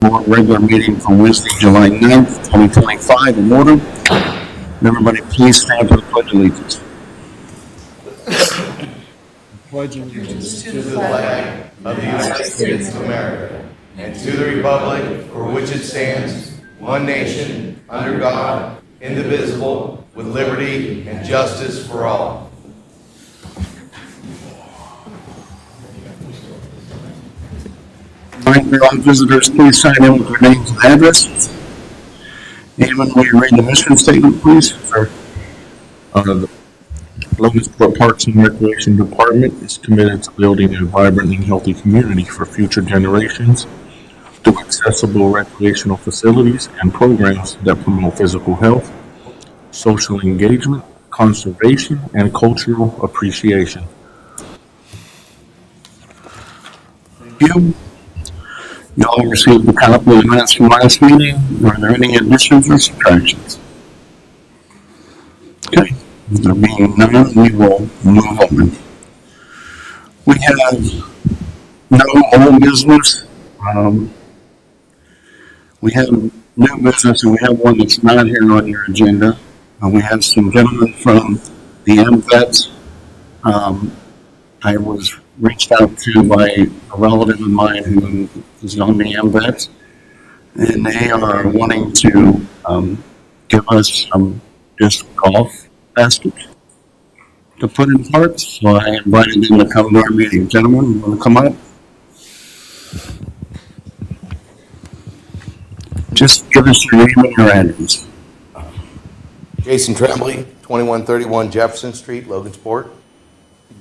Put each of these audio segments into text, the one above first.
Board regular meeting for Wednesday, July 9th, 2025 in order. Everybody please stand for the Pledge of Allegiance. Pledge allegiance to the flag of the United States of America and to the republic for which it stands, one nation, under God, indivisible, with liberty and justice for all. All right, all visitors, please sign in with their names and address. Eamon, will you read the mission statement, please? Sure. The Logansport Parks and Recreation Department is committed to building a vibrant and healthy community for future generations through accessible recreational facilities and programs that promote physical health, social engagement, conservation, and cultural appreciation. Thank you. You all received a copy of the minutes from last meeting. Are there any additions or subtractions? Okay, there being none, we will move on. We have no old business. We have new business, and we have one that's not here on your agenda. We have some gentlemen from the MVET. I was reached out to by a relative of mine who is on the MVET, and they are wanting to give us some disc golf baskets to put in parks. So I invited them to come to our meeting. Gentlemen, you want to come up? Just give us your name and your address. Jason Tremblay, 2131 Jefferson Street, Logansport.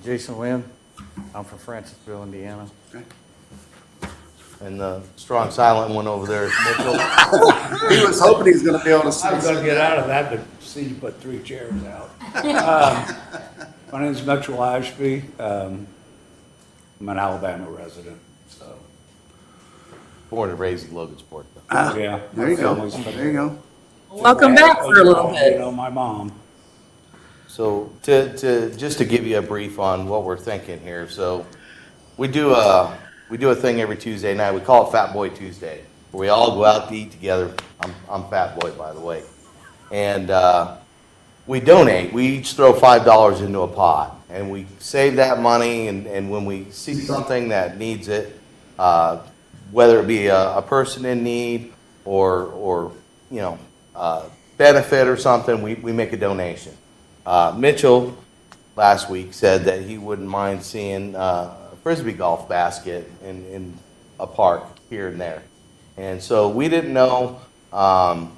Jason Wynn. I'm from Francisville, Indiana. And the strong silent one over there is Mitchell. He was hoping he was going to be able to see. I was going to get out of that to see you put 3 chairs out. My name is Mitchell Ashby. I'm an Alabama resident. So, Born and raised in Logansport. yeah. There you go. my family's- There you go. Welcome back for a little bit. You know, my mom. So just to give you a brief on what we're thinking here. So we do a thing every Tuesday night. We call it Fat Boy Tuesday, where we all go out to eat together. I'm Fat Boy, by the way. And we donate. We each throw $5 into a pot, and we save that money. And when we see something that needs it, whether it be a person in need or benefit or something, we make a donation. Mitchell last week said that he wouldn't mind seeing a Frisbee golf basket in a park here and there. And so we didn't know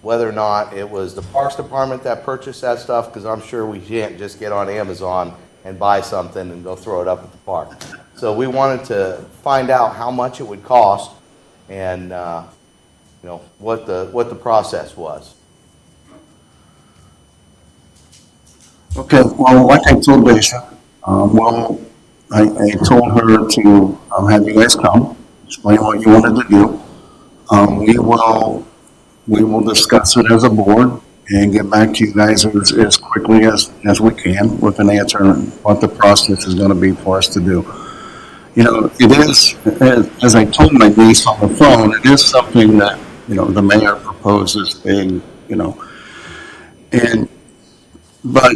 whether or not it was the Parks Department that purchased that stuff, because I'm sure we can't just get on Amazon and buy something and go throw it up at the park. So we wanted to find out how much it would cost and what the process was. Okay, well, like I told Daisha, I told her to have you guys come, explain what you wanted to do. We will discuss it as a board and get back to you guys as quickly as we can with an answer on what the process is going to be for us to do. You know, it is, as I told my niece on the phone, it is something that, the mayor proposes big, but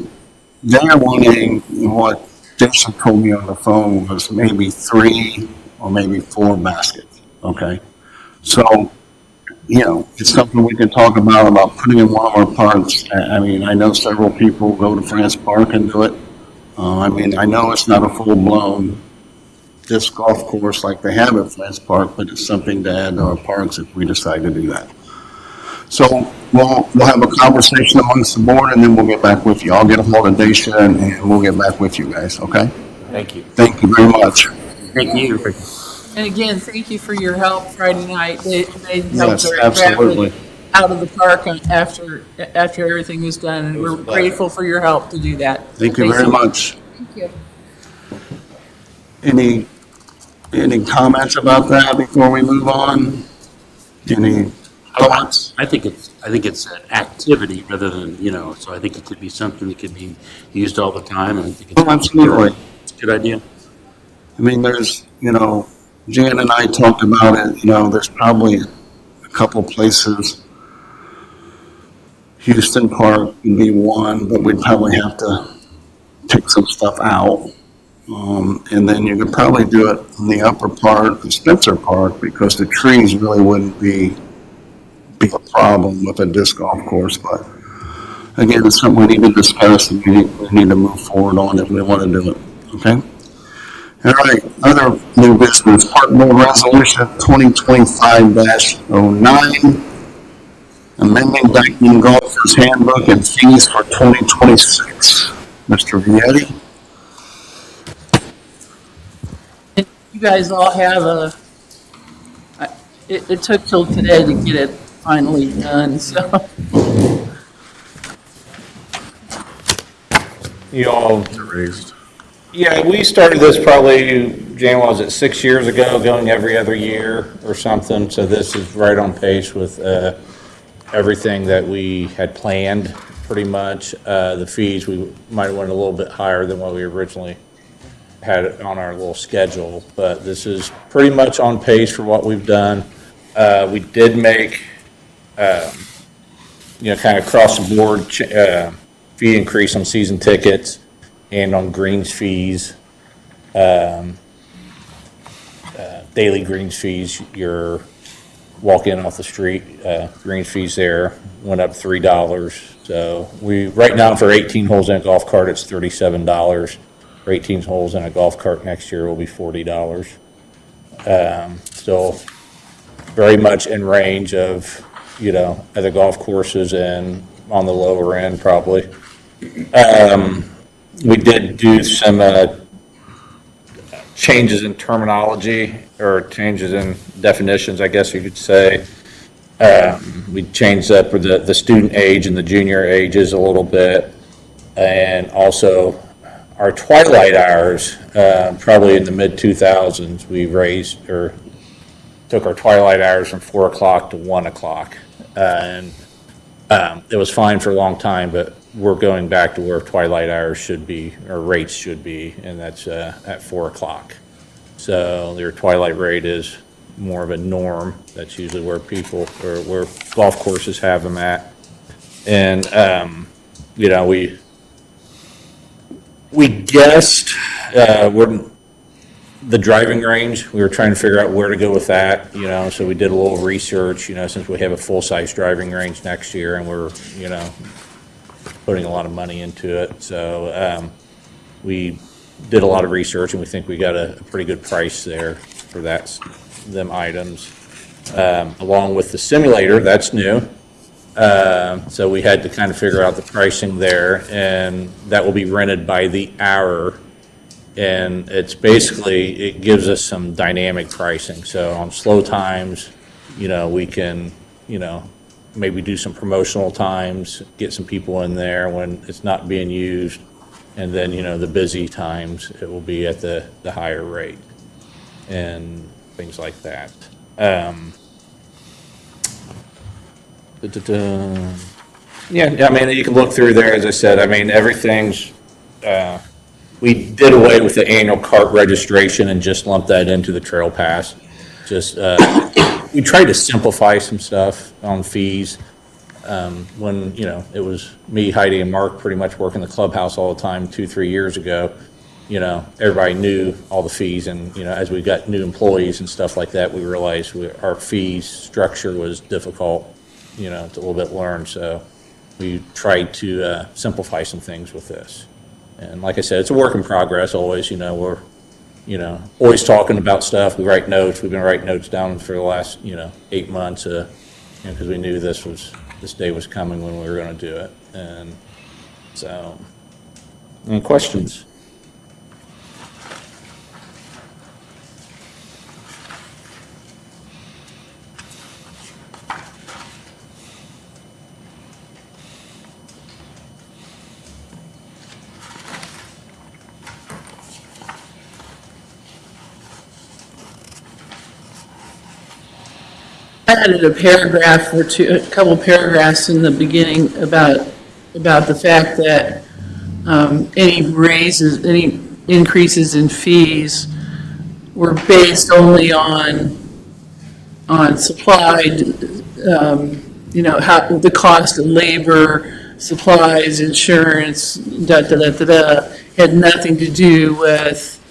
they're wanting, what Jason told me on the phone was maybe 3 or maybe 4 baskets, okay? So, it's something we can talk about putting in one of our parks. I mean, I know several people go to France Park and do it. I know it's not a full-blown disc golf course like they have at France Park, but it's something to add to our parks if we decide to do that. So we'll have a conversation amongst the board, and then we'll get back with you. I'll get a hold of Daisha, and we'll get back with you guys, okay? Thank you. Thank you very much. Thank you. And again, thank you for your help Friday night. They helped Yes, very absolutely. rapidly out of the park after everything was done, and we're grateful for your help to do that. Thank you very much. Thank you. Any comments about that before we move on? Any thoughts? I think it's an activity rather than, so I think it could be something that could be used all the time, and I think Oh, absolutely. it's a good idea. I mean, there's, Jan and I talked about it, there's probably couple places. Houston Park would be one, but we'd probably have to take some stuff out. And then you could probably do it in the upper part of Spencer Park because the trees really wouldn't be a problem with a disc golf course. But again, it's something we need to discuss and we need to move forward on if we want to do it. Okay? All right, other new business, Park Board Resolution 2025-09, amending Dykeman Golfers Handbook and fees for 2026. Mr. Vietti? You guys all have it took till today to get it finally done, so. You all, Raised. yeah, we started this probably, Jan, was it 6 years ago, going every other year or something? So this is right on pace with everything that we had planned, pretty much. The fees, we might have went a little bit higher than what we originally had on our little schedule, but this is pretty much on pace for what we've done. We did make, kind of across the board fee increase on season tickets and on greens fees, daily greens fees, your walk in off the street, greens fees there went up $3. So right now for 18 holes in a golf cart, it's $37. For 18 holes in a golf cart next year will be $40. Still very much in range of, other golf courses and on the lower end probably. We did do some changes in terminology or changes in definitions, I guess you could say. We changed up the student age and the junior ages a little bit. And also our twilight hours, probably in the mid-2000s, we raised or took our twilight hours from 4 o'clock to 1 o'clock. And it was fine for a long time, but we're going back to where twilight hours should be, or rates should be, and that's at 4 o'clock. So their twilight rate is more of a norm. That's usually where people, or where golf courses have them at. And, we guessed, the driving range, we were trying to figure out where to go with that, so we did a little research, since we have a full-size driving range next year and we're, putting a lot of money into it. So we did a lot of research and we think we got a pretty good price there for them items. Along with the simulator, that's new. So we had to kind of figure out the pricing there, and that will be rented by the hour. And it's basically, it gives us some dynamic pricing. So on slow times, we can, maybe do some promotional times, get some people in there when it's not being used. And then, the busy times, it will be at the higher rate and things like that. Yeah, I mean, you can look through there, as I said, I mean, everything's, we did away with the annual cart registration and just lumped that into the trail pass. Just, we tried to simplify some stuff on fees. When, it was me, Heidi, and Mark pretty much working the clubhouse all the time 2-3 years ago, everybody knew all the fees. And, as we got new employees and stuff like that, we realized our fee structure was difficult, to a little bit learn. So we tried to simplify some things with this. And like I said, it's a work in progress always. We're, always talking about stuff. We write notes. We've been writing notes down for the last, 8 months, because we knew this day was coming when we were going to do it. And so, any questions? I added a paragraph or two, a couple paragraphs in the beginning about the fact that any increases in fees were based only on supplied you know, how, the cost of labor, supplies, insurance, had nothing to do with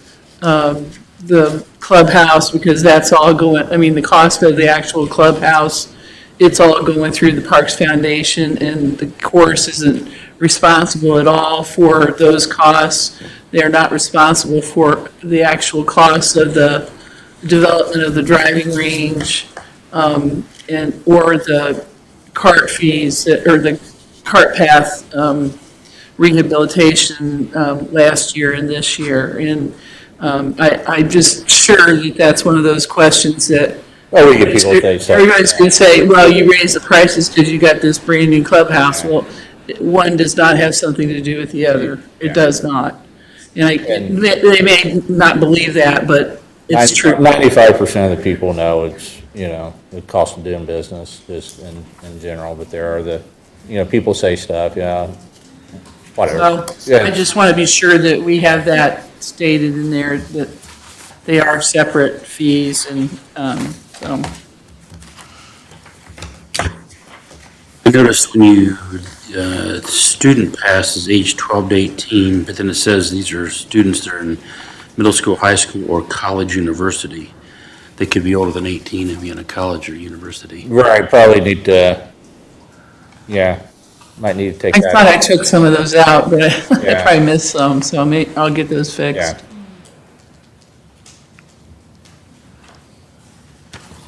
the clubhouse, because that's all going, I mean, the cost of the actual clubhouse, it's all going through the Parks Foundation, and the course isn't responsible at all for those costs. They're not responsible for the actual costs of the development of the driving range, and, or the cart fees, or the cart path rehabilitation last year and this year. And I'm just sure that that's one of those questions that Well, we get people say stuff. everybody's going to say, well, you raised the prices because you got this brand new clubhouse. Well, one does not have something to do with the other. It does not. And they may not believe that, but it's true. 95% of the people know it's, you know, the cost of doing business just in general, but there are the, you know, people say stuff, yeah, whatever. So I just want to be sure that we have that stated in there, that they are separate fees, and so. I noticed when you, student pass is age 12 to 18, but then it says these are students that are in middle school, high school, or college, university. They could be older than 18 and be in a college or university. Right, probably need to, yeah, might need to take I that. thought I took some of those out, but I Yeah. probably missed some, so I'll get those fixed. Yeah.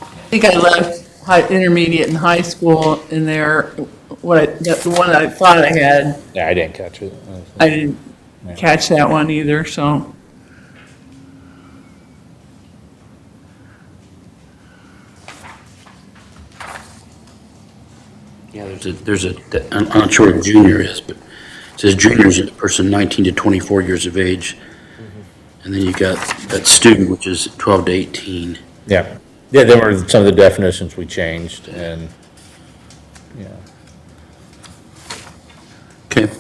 I think I left intermediate and high school in there, the one I thought I had, Yeah, I didn't catch it. I didn't catch that one either, so. Yeah, I'm not sure what junior is, but it says junior is a person 19 to 24 years of age. And then you got that student, which is 12 to 18. Yeah, yeah, there were some of the definitions we changed, and, yeah. Okay.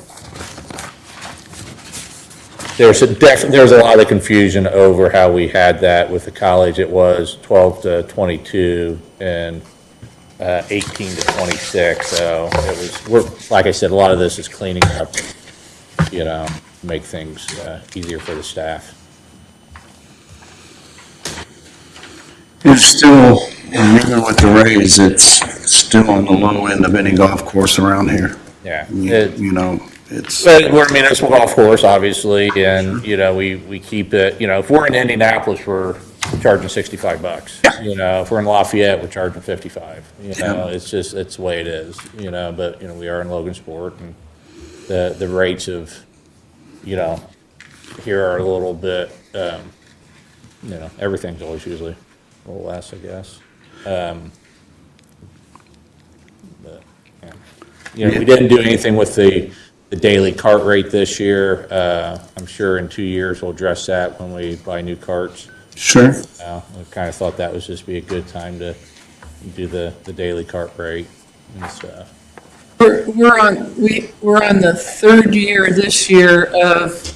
There's a lot of confusion over how we had that with the college. It was 12 to 22 and 18 to 26, so it was, like I said, a lot of this is cleaning up, you know, make things easier for the staff. It's still, even with the raise, it's still on the low end of any golf course around here. Yeah. You know, it's, But we're a municipal golf course, obviously, and, you know, we keep it, you know, if we're in Indianapolis, we're charging $65. You know, if we're in Lafayette, we're charging 55. You know, it's just, it's the way it is, you know, but, you know, we are in Logansport, and the rates of, you know, here are a little bit, you know, everything's always usually a little less, I guess. But, yeah. You know, we didn't do anything with the daily cart rate this year. I'm sure in 2 years we'll address that when we buy new carts. sure. We kind of thought that would just be a good time to do the daily cart rate and stuff. We're on the third year this year of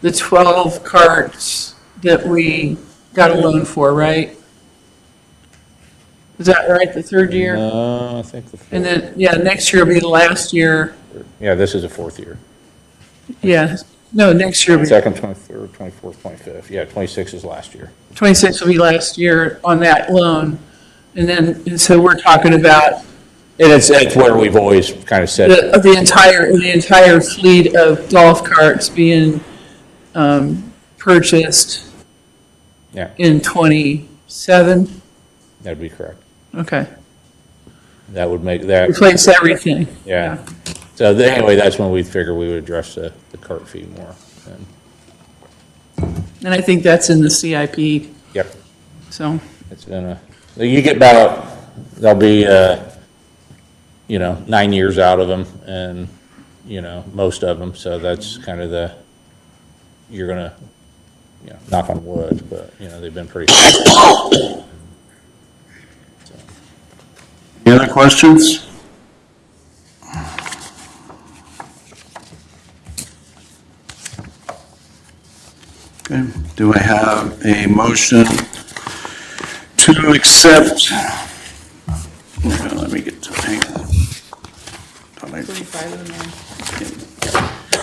the 12 carts that we got a loan for, right? Is that right, the third year? I think And then, yeah, next year will be the last year, yeah, this is a fourth year. yeah, no, next year will be, Second, 23rd, 24th, 25th. Yeah, 26 is last year. 26 will be last year on that loan. And then, and so we're talking about And it's where we've always kind of said, the entire fleet of golf carts being purchased yeah, in 27, that'd be correct. okay, That would make that, replace everything. yeah. So anyway, that's when we figured we would address the cart fee more. And I think that's in the CIP, Yep. so, It's been you get about, there'll be, you know, 9 years out of them, and, you know, most of them, so that's kind of you're gonna, you know, knock on wood, but, you know, they've been pretty. Any other questions? Okay, do I have a motion to accept, let me get to, hang on. Thought I- 45 of them.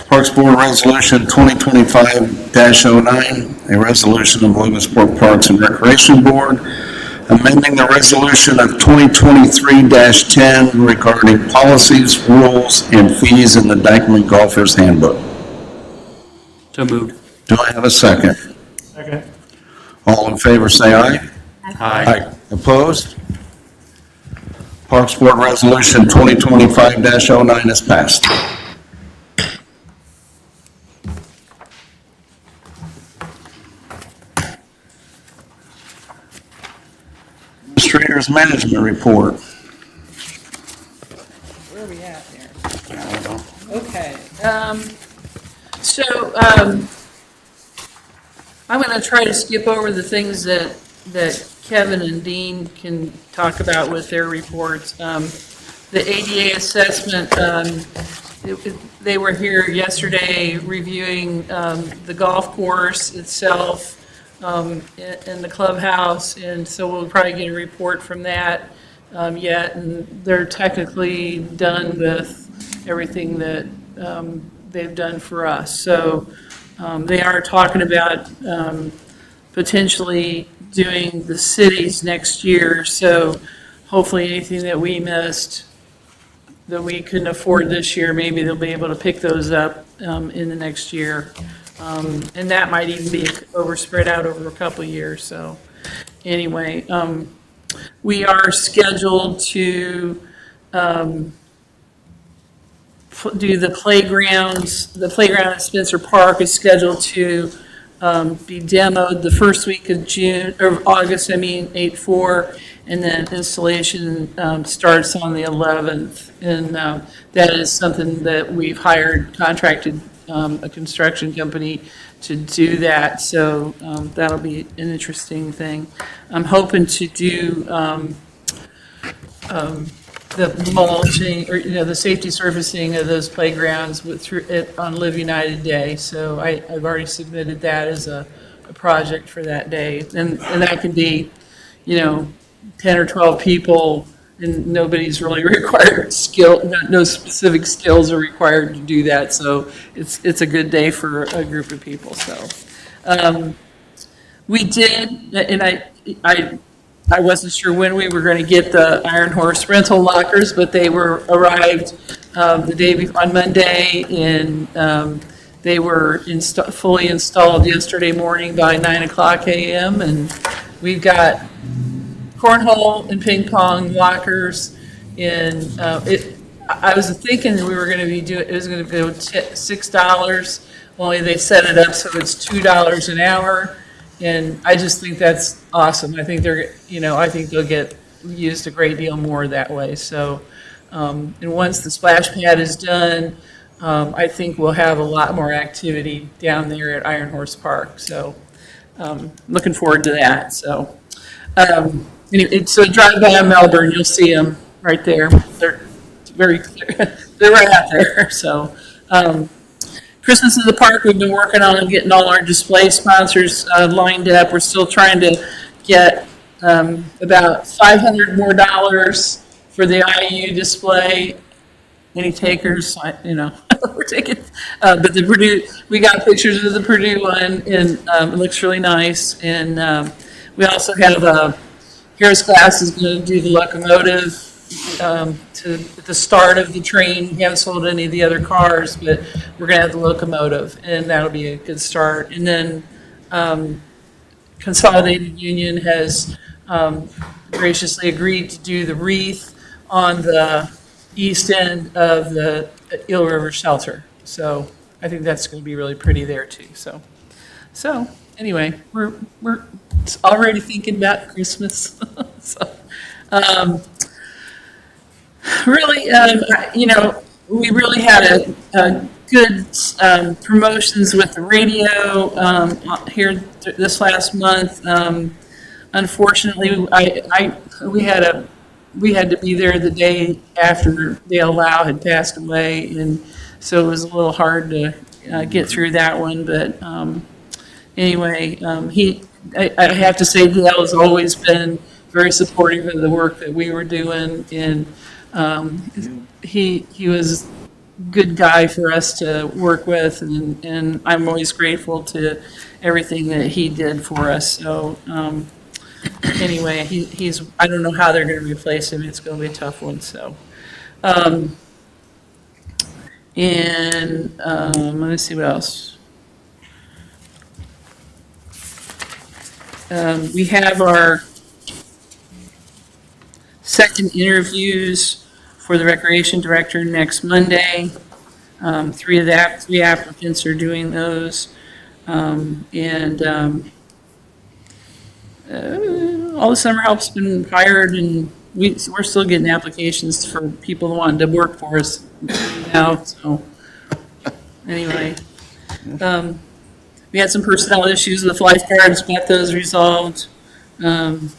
Parks Board Resolution 2025-09, a resolution of Logansport Parks and Recreation Board, amending the resolution of 2023-10 regarding policies, rules, and fees in the Dykeman Golfers Handbook. So moved. Do I have a second? Second. All in favor, say aye. Aye. Opposed? Parks Board Resolution 2025-09 is passed. Administrator's Management Report. Where are we at there? Okay, so, I'm gonna try to skip over the things that Kevin and Dean can talk about with their reports. The ADA assessment, they were here yesterday reviewing, the golf course itself, in the clubhouse, and so we'll probably get a report from that, yet, and they're technically done with everything that, they've done for us. So, they are talking about, potentially doing the cities next year, so hopefully anything that we missed that we couldn't afford this year, maybe they'll be able to pick those up, in the next year. And that might even be spread out over a couple of years, so, anyway, we are scheduled to, do the playgrounds. The playground at Spencer Park is scheduled to, be demoed the first week of June, or August, 8/4, and then installation, starts on the 11th. And, that is something that we've contracted, a construction company to do that, so, that'll be an interesting thing. I'm hoping to do, the mulching, or, the safety surfacing of those playgrounds on Live United Day. So I've already submitted that as a project for that day. And that can be, 10 or 12 people, and nobody's really required no specific skills are required to do that. So it's a good day for a group of people, so. We did, and I wasn't sure when we were going to get the Iron Horse rental lockers, but they arrived the day before, on Monday, and they were fully installed yesterday morning by 9:00 a.m. And we've got cornhole and ping pong lockers. And I was thinking that we were going to be it was going to go $6. Only they set it up so it's $2 an hour. And I just think that's awesome. I think I think they'll get used a great deal more that way. So, and once the splash pad is done, I think we'll have a lot more activity down there at Iron Horse Park. So, looking forward to that. So, anyway, so drive by Melbourne, you'll see them right there. They're they're right out there. So, Christmas in the Park, we've been working on getting all our display sponsors lined up. We're still trying to get about $500 more for the IU display. Any takers? We're taking, but the Purdue, we got pictures of the Purdue one, and it looks really nice. And we also have Harris Glass is going to do the locomotive at the start of the train. We haven't sold any of the other cars, but we're going to have the locomotive, and that'll be a good start. And then Consolidated Union has graciously agreed to do the wreath on the east end of the Eel River Shelter. So I think that's going to be really pretty there too. So anyway, we're already thinking about Christmas. So. Really, we really had a good promotions with the radio here this last month. Unfortunately, we had to be there the day after Dale Lau had passed away, and so it was a little hard to get through that one. But anyway, I have to say Dale has always been very supportive of the work that we were doing, and he was a good guy for us to work with, and I'm always grateful to everything that he did for us. So anyway, he's, I don't know how they're going to replace him. It's going to be a tough one. So let me see what else. We have our second interviews for the recreation director next Monday. Three applicants are doing those. All the summer help's been hired, and we're still getting applications for people wanting to work for us now, so anyway. We had some personnel issues with lifeguards, got those resolved. And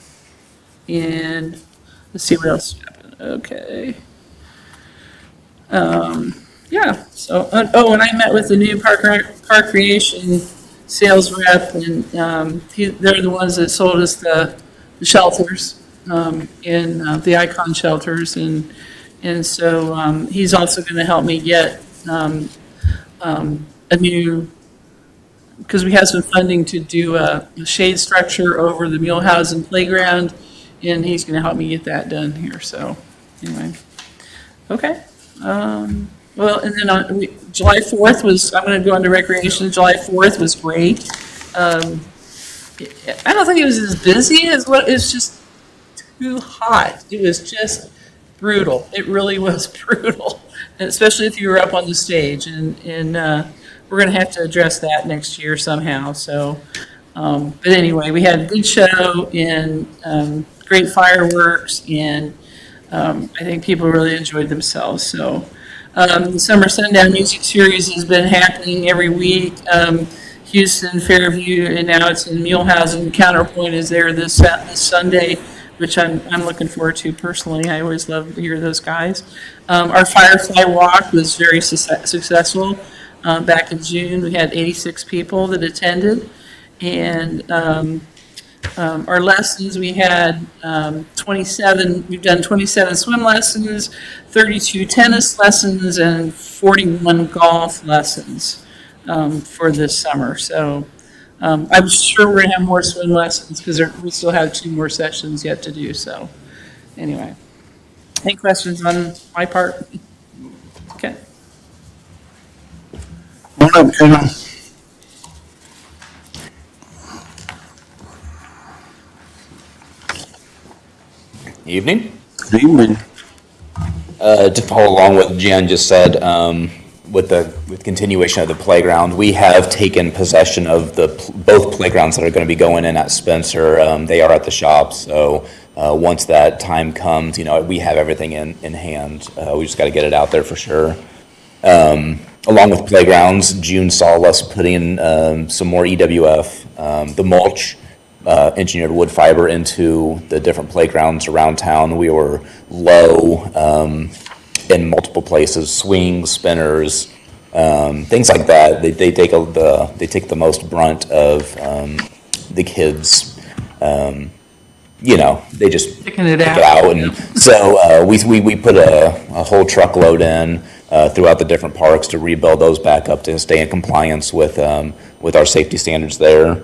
let's see what else happened. Okay. Yeah, so, and I met with the new park recreation sales rep, and they're the ones that sold us the shelters, in the Icon shelters, and so he's also going to help me get a new, because we have some funding to do a shade structure over the Mulehausen playground, and he's going to help me get that done here. So anyway, okay. Well, and then July 4th was, I'm going to go into recreation. July 4th was great. I don't think it was as busy as what, it's just too hot. It was just brutal. It really was brutal, and especially if you were up on the stage. And we're going to have to address that next year somehow. So, but anyway, we had a good show and great fireworks, and I think people really enjoyed themselves. So. The Summer Sundown Music Series has been happening every week. Houston, Fairview, and now it's in Mulehausen. Counterpoint is there this Sunday, which I'm looking forward to personally. I always love to hear those guys. Our Firefly Walk was very successful. Back in June, we had 86 people that attended, and our lessons, we had 27, we've done 27 swim lessons, 32 tennis lessons, and 41 golf lessons for this summer. So I'm sure we're going to have more swim lessons because we still have 2 more sessions yet to do. So anyway, any questions on my part? Okay. What up, Kevin? Evening. Good evening. To follow along what Jan just said, with continuation of the playground, we have taken possession of both playgrounds that are going to be going in at Spencer. They are at the shop, so once that time comes, we have everything in hand. We just got to get it out there for sure. Along with playgrounds, June saw us put in some more EWF, the mulch. Engineered wood fiber into the different playgrounds around town. We were low in multiple places, swings, spinners, things like that. They take the most brunt of the kids. They just Picking it pick out. it out, and so we put a whole truckload in throughout the different parks to rebuild those back up to stay in compliance with our safety standards there.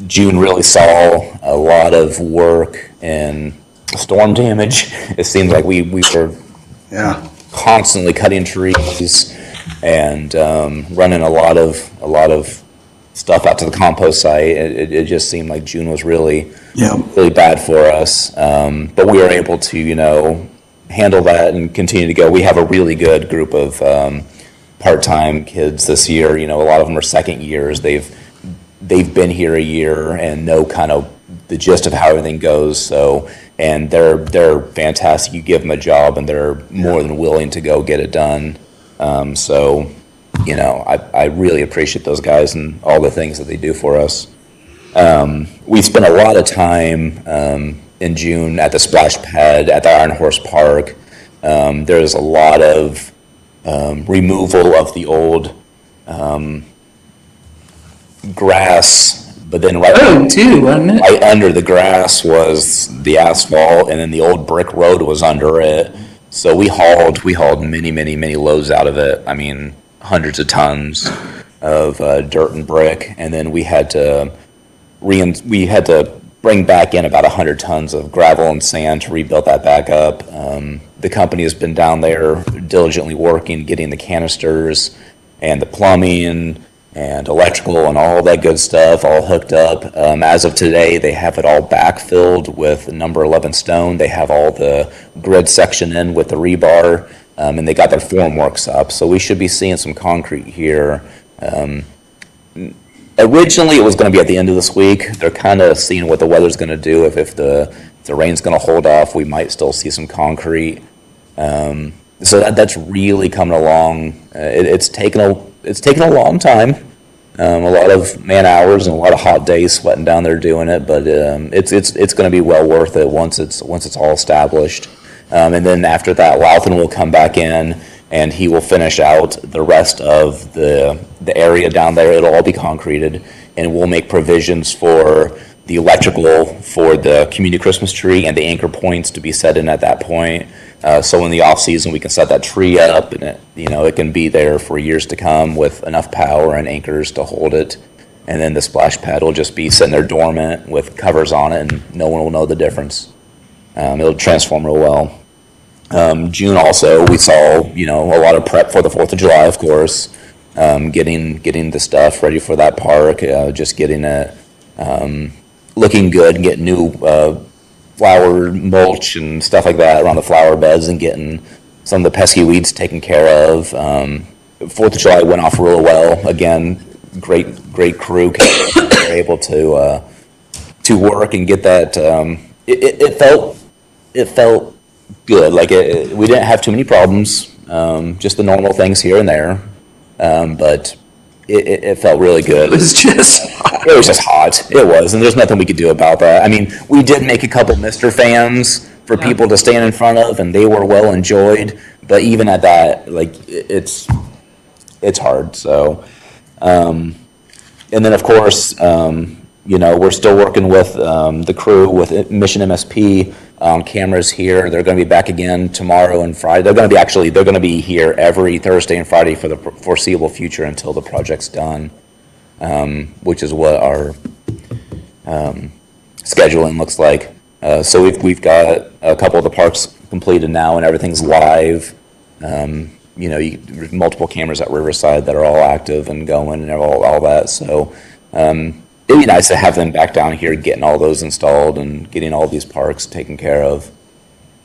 June really saw a lot of work in storm damage. It seems like we were constantly cutting trees and running a lot of stuff out to the compost site. It just seemed like June was really bad for us. But we were able to handle that and continue to go. We have a really good group of part-time kids this year. A lot of them are second years. They've been here a year and know kind of the gist of how everything goes. So, and they're fantastic. You give them a job and they're more than willing to go get it done. I really appreciate those guys and all the things that they do for us. We spent a lot of time in June at the splash pad at the Iron Horse Park. There's a lot of grass, But then right Oh, two, wasn't it? right under the grass was the asphalt, and then the old brick road was under it. So we hauled many loads out of it. I mean, hundreds of tons of dirt and brick, and then we had to bring back in about 100 tons of gravel and sand to rebuild that back up. The company has been down there diligently working, getting the canisters and the plumbing and electrical and all that good stuff all hooked up. As of today, they have it all backfilled with number 11 stone. They have all the grid section in with the rebar, and they got their formworks up. So we should be seeing some concrete here. Originally, it was going to be at the end of this week. They're kind of seeing what the weather's going to do. If the rain's going to hold off, we might still see some concrete. So that's really coming along. It's taken a long time, a lot of man hours and a lot of hot days sweating down there doing it. But it's going to be well worth it once it's all established. And then after that, Louthan will come back in and he will finish out the rest of the area down there. It'll all be concreted, and we'll make provisions for the electrical for the community Christmas tree and the anchor points to be set in at that point. So in the off season, we can set that tree up, and it can be there for years to come with enough power and anchors to hold it. And then the splash pad will just be sitting there dormant with covers on it, and no one will know the difference. It'll transform real well. June also, we saw a lot of prep for the 4th of July, of course. Getting the stuff ready for that park, just getting it looking good, and getting new flower mulch and stuff like that around the flower beds, and getting some of the pesky weeds taken care of. 4th of July went off real well. Again, great crew were able to work and get that. It felt good. Like we didn't have too many problems. Just the normal things here and there. But it felt really good. It was just It was just hot. It was, and there's nothing we could do about that. I mean, we did make a couple Mr. fans for people to stand in front of, and they were well enjoyed. But even at that, like, it's hard. So, and then of course, we're still working with the crew with Mission MSP on cameras here. They're going to be back again tomorrow and Friday. They're going to be here every Thursday and Friday for the foreseeable future until the project's done, which is what our scheduling looks like. So we've got a couple of the parks completed now, and everything's live. There's multiple cameras at Riverside that are all active and going and all that. So it'd be nice to have them back down here, getting all those installed and getting all these parks taken care of.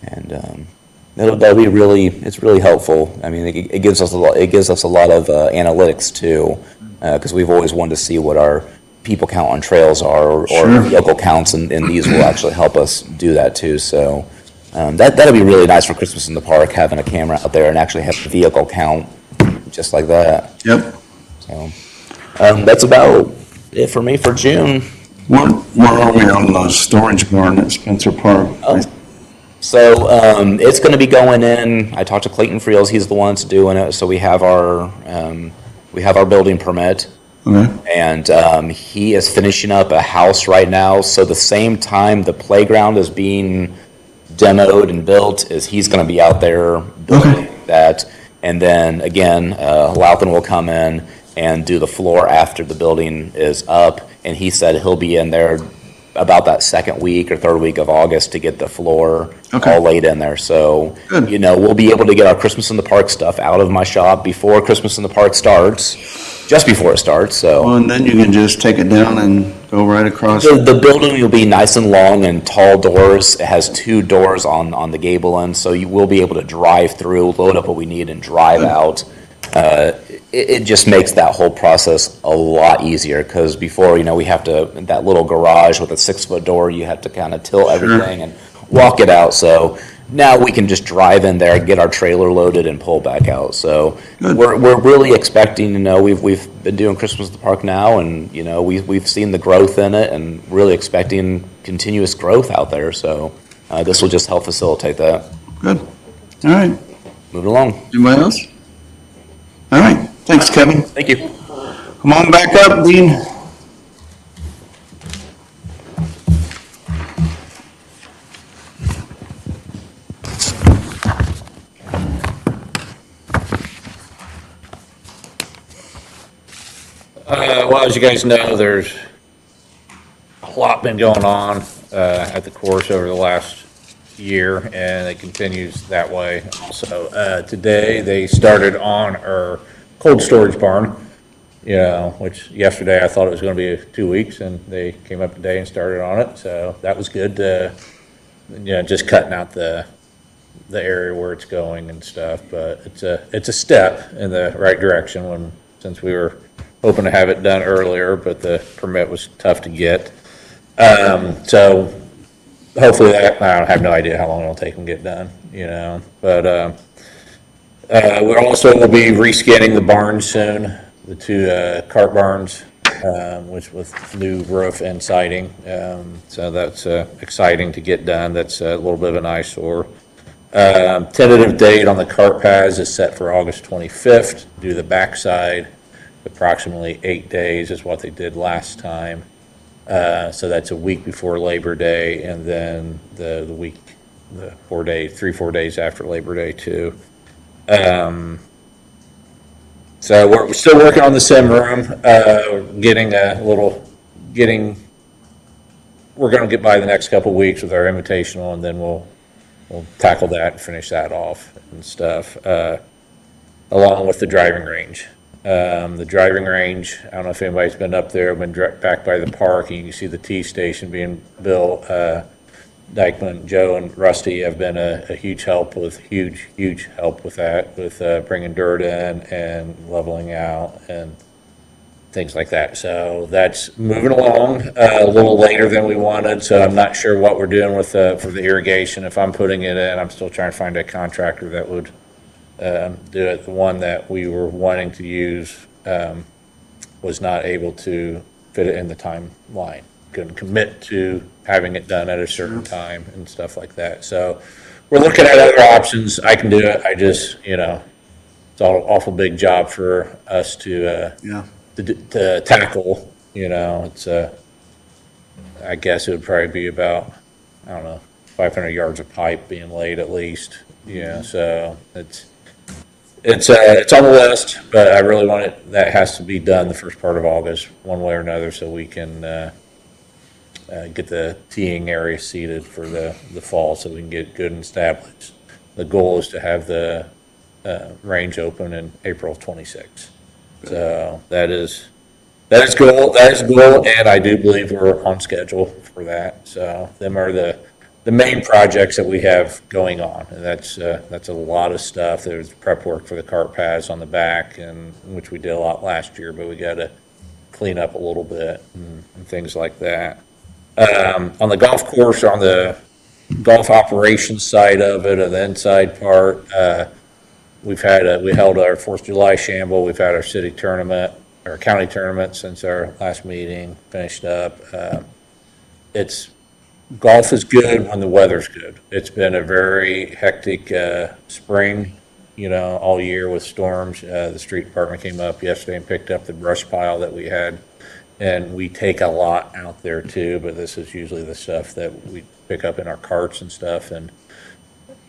And that'll be it's really helpful. I mean, it gives us a lot of analytics too, because we've always wanted to see what our people count on trails are, or vehicle counts, and these will actually help us do that too. So that'll be really nice for Christmas in the Park, having a camera out there and actually have the vehicle count just like that. Yep. So that's about it for me for June. Where are we on the storage barn at Spencer Park? So it's going to be going in. I talked to Clayton Friels. He's the one that's doing it. So we have our building permit. Okay. And he is finishing up a house right now. So the same time the playground is being demoed and built, is he's going to be out there building that. And then again, Louthan will come in and do the floor after the building is up. And he said he'll be in there about that second week or third week of August to get the floor all laid in there. So, Good. We'll be able to get our Christmas in the Park stuff out of my shop before Christmas in the Park starts, just before it starts. So. Well, and then you can just take it down and go right across. The building will be nice and long and tall doors. It has 2 doors on the gable end, so you will be able to drive through, load up what we need, and drive out. It just makes that whole process a lot easier, because before, we have to, that little garage with a 6-foot door, you have to kind of tilt everything and walk it out. So now we can just drive in there, get our trailer loaded, and pull back out. So we're really expecting, we've been doing Christmas at the Park now, and we've seen the growth in it, and really expecting continuous growth out there. So this will just help facilitate that. Good. All right. Moving along. Anybody else? All right. Thanks, Kevin. Thank you. Come on back up, Dean. Well, as you guys know, there's a lot been going on at the course over the last year, and it continues that way. Also, today they started on our cold storage barn, which yesterday I thought it was going to be 2 weeks, and they came up today and started on it. So that was good. Just cutting out the area where it's going and stuff. But it's a step in the right direction since we were hoping to have it done earlier, but the permit was tough to get. So hopefully I have no idea how long it'll take them to get done, but, we also will be reskinning the barns soon, the two, cart barns, which with new roof and siding. So that's, exciting to get done. That's a little bit of an eyesore. Tentative date on the cart paths is set for August 25th. Do the backside, approximately 8 days is what they did last time. So that's a week before Labor Day, and then the 3-4 days after Labor Day too. So we're still working on the sim room, we're gonna get by the next couple of weeks with our invitational, and then we'll tackle that and finish that off and stuff, along with the driving range. The driving range, I don't know if anybody's been up there, been back by the park, and you can see the T station being built. Dykeman, Joe, and Rusty have been a huge help with that, with bringing dirt in and leveling out and things like that. So that's moving along a little later than we wanted. So I'm not sure what we're doing with for the irrigation. If I'm putting it in, I'm still trying to find a contractor that would do it. The one that we were wanting to use was not able to fit it in the timeline. Couldn't commit to having it done at a certain time and stuff like that. So we're looking at other options. I can do it. I just, it's an awful big job for us to tackle. It's I guess it would probably be about, I don't know, 500 yards of pipe being laid at least. So it's on the list, but I really want it. That has to be done the first part of August, one way or another, so we can get the teeing area seeded for the fall, so we can get good and established. The goal is to have the range open in April of 26. So that is goal. That is goal, and I do believe we're on schedule for that. So them are the main projects that we have going on, and that's a lot of stuff. There's prep work for the cart paths on the back, and which we did a lot last year, but we got to clean up a little bit and things like that. On the golf course, on the golf operations side of it, or the inside part, we held our 4th of July shamble. We've had our city tournament, our county tournament since our last meeting finished up. Golf is good when the weather's good. It's been a very hectic spring, all year with storms. The street department came up yesterday and picked up the brush pile that we had. And we take a lot out there too, but this is usually the stuff that we pick up in our carts and stuff, and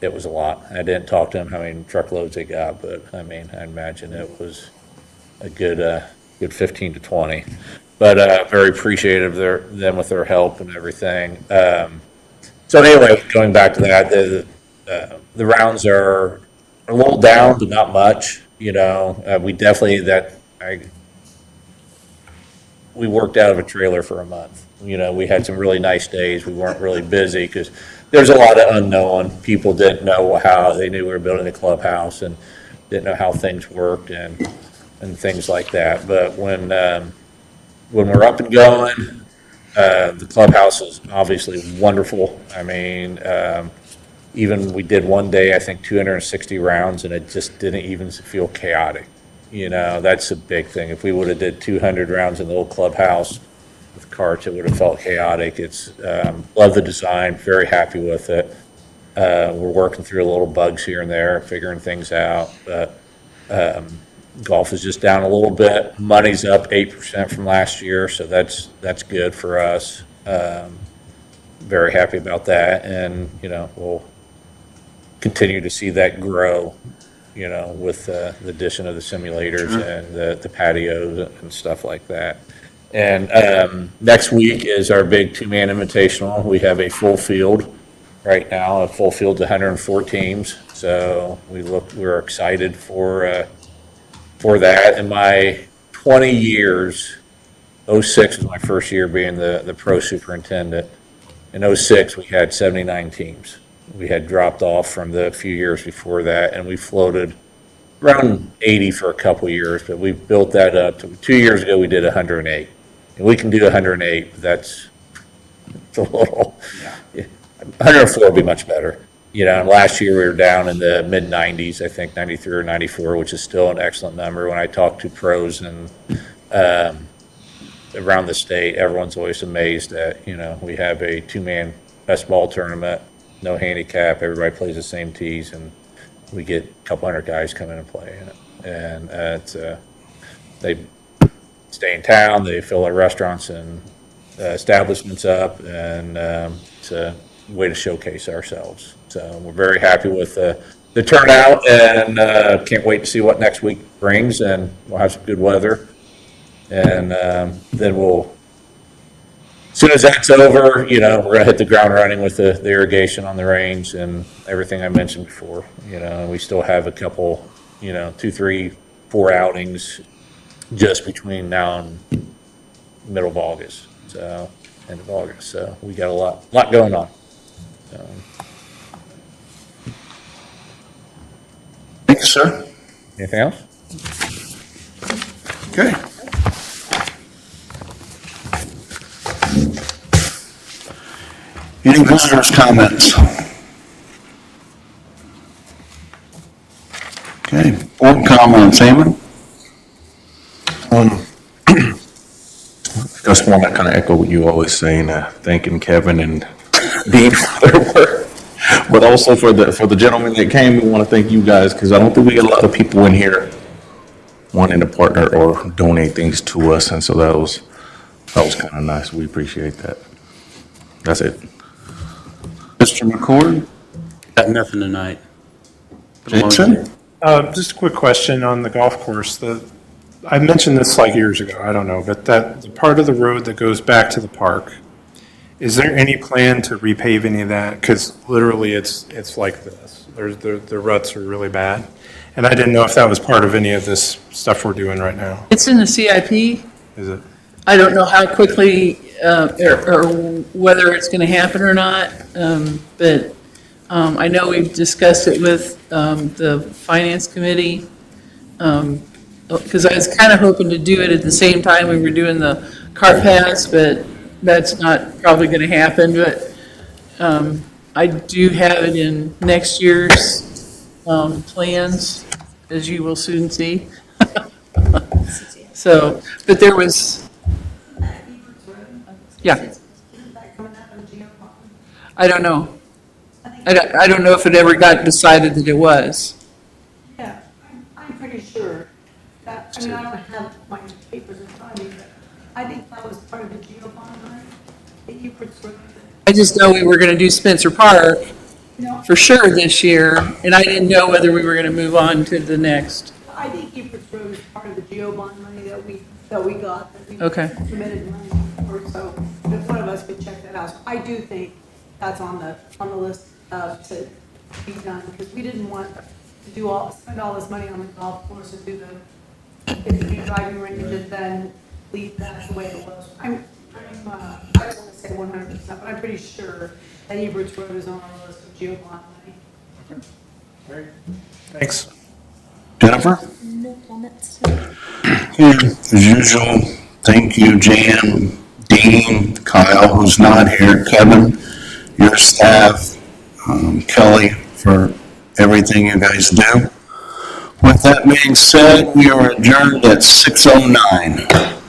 it was a lot. I didn't talk to them how many truckloads they got, but I imagine it was a good 15 to 20. But very appreciative of them with their help and everything. So anyway, going back to that, the rounds are a little down, but not much. We definitely we worked out of a trailer for a month. We had some really nice days. We weren't really busy because there's a lot of unknown. People didn't know how. They knew we were building a clubhouse and didn't know how things worked and things like that. But when we're up and going, the clubhouse is obviously wonderful. Even we did one day, I think 260 rounds, and it just didn't even feel chaotic. That's a big thing. If we would have did 200 rounds in the old clubhouse with carts, it would have felt chaotic. Love the design, very happy with it. We're working through a little bugs here and there, figuring things out, but golf is just down a little bit. Money's up 8% from last year, so that's good for us. Very happy about that, and we'll continue to see that grow you know, with the addition of the simulators and the patios and stuff like that. And next week is our big two-man invitational. We have a full field right now. A full field's 104 teams. So we're excited for that. In my 20 years, 06 was my first year being the pro superintendent. In 06, we had 79 teams. We had dropped off from the few years before that, and we floated around 80 for a couple years, but we built that up. 2 years ago, we did 108. And we can do 108, but that's a little, 104 would be much better. You know, and last year we were down in the mid-90s, I think 93 or 94, which is still an excellent number. When I talk to pros and around the state, everyone's always amazed that, you know, we have a two-man best ball tournament, no handicap, everybody plays the same tees, and we get a couple hundred guys come in and play in it. And they stay in town, they fill our restaurants and establishments up, and it's a way to showcase ourselves. So we're very happy with the turnout, and can't wait to see what next week brings, and we'll have some good weather. And then we'll, as soon as that's over, you know, we're gonna hit the ground running with the irrigation on the range and everything I mentioned before. You know, we still have a couple, you know, 2, 3, 4 outings just between now and middle of August, so end of August. So we got a lot going on. Thank you, sir. Anything else? Okay. Any visitors' comments? Okay, board comments, Eamon? Just want to kind of echo what you always saying, thanking Kevin and Dean for their work. But also for the gentleman that came, we want to thank you guys, because I don't think we get a lot of people in here wanting to partner or donate things to us, and so that was kind of nice. We appreciate that. That's it. Mr. McCord? Got nothing tonight. Jason? Just a quick question on the golf course. I mentioned this like years ago, I don't know, but the part of the road that goes back to the park, is there any plan to repave any of that? Because literally it's like this. The ruts are really bad. And I didn't know if that was part of any of this stuff we're doing right now. It's in the CIP. Is it? I don't know how quickly or whether it's going to happen or not, but I know we've discussed it with the Finance Committee, because I was kind of hoping to do it at the same time we were doing the cart pass, but that's not probably going to happen. But I do have it in next year's plans, as you will soon see. So, but there was, yeah. I don't know. I don't know if it ever got decided that it was. Yeah, I'm pretty sure that, I mean, I don't have my papers in front of me, but I think that was part of the GEO bond money that you put through. I just know we were going to do Spencer Park for sure this year, and I didn't know whether we were going to move on to the next. I think Efforts Road is part of the GEO bond money that we got, that we Okay. committed money for, so if one of us could check that out. So I do think that's on the list to be done, because we didn't want to spend all this money on the golf course and do the 50-feet driving range and then leave that the way it was. I don't want to say 100%, but I'm pretty sure that Eberts Road is on our list of GEO bond money. Thanks. Jennifer? No comments. Okay, as usual, thank you, Jan, Dean, Kyle, who's not here, Kevin, your staff, Kelly, for everything you guys do. With that being said, we are adjourned at 6:09.